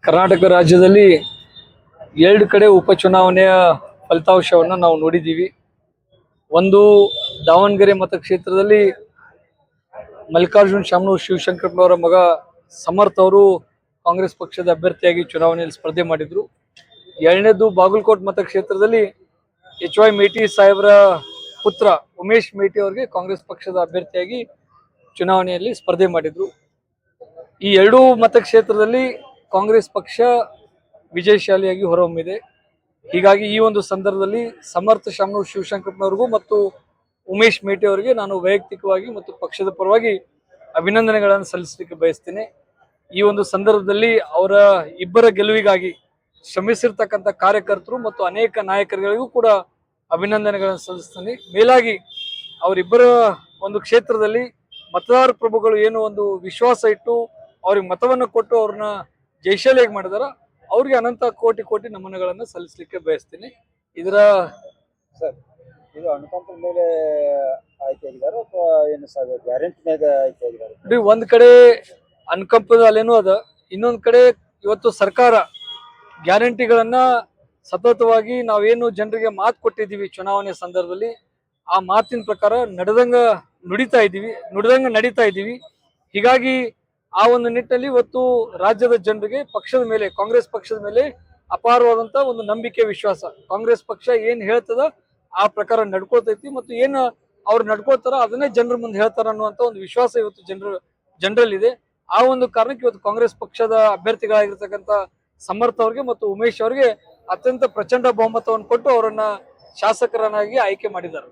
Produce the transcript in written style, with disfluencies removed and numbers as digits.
ಕರ್ನಾಟಕ ರಾಜ್ಯದಲ್ಲಿ 2 ಕಡೆ ಉಪಚುನಾವಣೆಯ ಫಲಿತಾಂಶವನ್ನು ನಾವು ನೋಡಿದ್ದೀವಿ. ಒಂದು ದಾವಣಗೆರೆ ಮತಕ್ಷೇತ್ರದಲ್ಲಿ ಮಲ್ಲಿಕಾರ್ಜುನ್ ಶಾಮನೂರ್ ಶಿವಶಂಕರಪ್ಪನವರ ಮಗ ಸಮರ್ಥ್ ಅವರು ಕಾಂಗ್ರೆಸ್ ಪಕ್ಷದ ಅಭ್ಯರ್ಥಿಯಾಗಿ ಚುನಾವಣೆಯಲ್ಲಿ ಸ್ಪರ್ಧೆ ಮಾಡಿದ್ರು. ಎರಡನೇದು ಬಾಗಲಕೋಟ್ ಮತಕ್ಷೇತ್ರದಲ್ಲಿ HY ಮೇಟಿ ಸಾಹೇಬರ ಪುತ್ರ ಉಮೇಶ್ ಮೇಟಿ ಅವರಿಗೆ ಕಾಂಗ್ರೆಸ್ ಪಕ್ಷದ ಅಭ್ಯರ್ಥಿಯಾಗಿ ಚುನಾವಣೆಯಲ್ಲಿ ಸ್ಪರ್ಧೆ ಮಾಡಿದ್ರು. ಈ ಎರಡೂ ಮತಕ್ಷೇತ್ರದಲ್ಲಿ ಕಾಂಗ್ರೆಸ್ ಪಕ್ಷ ವಿಜಯಶಾಲಿಯಾಗಿ ಹೊರಹೊಮ್ಮಿದೆ. ಹೀಗಾಗಿ ಈ ಒಂದು ಸಂದರ್ಭದಲ್ಲಿ ಸಮರ್ಥ ಶಾಮನೂರ್ ಶಿವಶಂಕರಪ್ಪನವರಿಗೂ ಮತ್ತು ಉಮೇಶ್ ಮೇಟಿ ಅವರಿಗೆ ನಾನು ವೈಯಕ್ತಿಕವಾಗಿ ಮತ್ತು ಪಕ್ಷದ ಪರವಾಗಿ ಅಭಿನಂದನೆಗಳನ್ನು ಸಲ್ಲಿಸಲಿಕ್ಕೆ ಬಯಸ್ತೇನೆ. ಈ ಒಂದು ಸಂದರ್ಭದಲ್ಲಿ ಅವರ ಇಬ್ಬರ ಗೆಲುವಿಗಾಗಿ ಶ್ರಮಿಸಿರ್ತಕ್ಕಂಥ ಕಾರ್ಯಕರ್ತರು ಮತ್ತು ಅನೇಕ ನಾಯಕರುಗಳಿಗೂ ಕೂಡ ಅಭಿನಂದನೆಗಳನ್ನು ಸಲ್ಲಿಸ್ತೇನೆ. ಮೇಲಾಗಿ ಅವರಿಬ್ಬರ ಒಂದು ಕ್ಷೇತ್ರದಲ್ಲಿ ಮತದಾರ ಪ್ರಭುಗಳು ಏನು ಒಂದು ವಿಶ್ವಾಸ ಇಟ್ಟು ಅವ್ರಿಗೆ ಮತವನ್ನು ಕೊಟ್ಟು ಅವ್ರನ್ನ ಜಯಶಾಲಿಯಾಗಿ ಮಾಡಿದಾರ, ಅವ್ರಿಗೆ ಅನಂತ ಕೋಟಿ ಕೋಟಿ ನಮನಗಳನ್ನು ಸಲ್ಲಿಸಲಿಕ್ಕೆ ಬಯಸ್ತೀನಿ. ಇದರ ಇದು ಅನುಕಂಪದ ಮೇಲೆ ಆಯ್ಕೆಯಾಗಿದ್ದಾರೆ ಅಥವಾ ಏನು ಗ್ಯಾರಂಟಿ ಮೇಲೆ ಆಯ್ಕೆಯಾಗಿದ್ದಾರೆ? ಒಂದ್ ಕಡೆ ಅನುಕಂಪದ ಅಲ್ಲೇನೂ ಅದ, ಇನ್ನೊಂದ್ ಕಡೆ ಇವತ್ತು ಸರ್ಕಾರ ಗ್ಯಾರಂಟಿಗಳನ್ನ ಸತತವಾಗಿ ನಾವೇನು ಜನರಿಗೆ ಮಾತು ಕೊಟ್ಟಿದ್ದೀವಿ ಚುನಾವಣೆ ಸಂದರ್ಭದಲ್ಲಿ ಆ ಮಾತಿನ ಪ್ರಕಾರ ನುಡಿದಂಗ ನಡೀತಾ ಇದ್ದೀವಿ. ಹೀಗಾಗಿ ಆ ಒಂದು ನಿಟ್ಟಿನಲ್ಲಿ ಇವತ್ತು ರಾಜ್ಯದ ಜನರಿಗೆ ಪಕ್ಷದ ಮೇಲೆ, ಕಾಂಗ್ರೆಸ್ ಪಕ್ಷದ ಮೇಲೆ ಅಪಾರವಾದಂತ ಒಂದು ನಂಬಿಕೆ, ವಿಶ್ವಾಸ. ಕಾಂಗ್ರೆಸ್ ಪಕ್ಷ ಏನ್ ಹೇಳ್ತದ ಆ ಪ್ರಕಾರ ನಡ್ಕೊಳ್ತೈತಿ ಮತ್ತು ಏನ್ ಅವ್ರು ನಡ್ಕೊಳ್ತಾರ ಅದನ್ನೇ ಜನರ ಮುಂದೆ ಹೇಳ್ತಾರ ಅನ್ನುವಂತ ಒಂದು ವಿಶ್ವಾಸ ಇವತ್ತು ಜನರಲ್ಲಿದೆ. ಆ ಒಂದು ಕಾರಣಕ್ಕೆ ಇವತ್ತು ಕಾಂಗ್ರೆಸ್ ಪಕ್ಷದ ಅಭ್ಯರ್ಥಿಗಳಾಗಿರ್ತಕ್ಕಂಥ ಸಮರ್ಥ ಅವ್ರಿಗೆ ಮತ್ತು ಉಮೇಶ್ ಅವರಿಗೆ ಅತ್ಯಂತ ಪ್ರಚಂಡ ಬಹುಮತವನ್ನು ಕೊಟ್ಟು ಅವರನ್ನ ಶಾಸಕರನ್ನಾಗಿ ಆಯ್ಕೆ ಮಾಡಿದ್ದಾರೆ.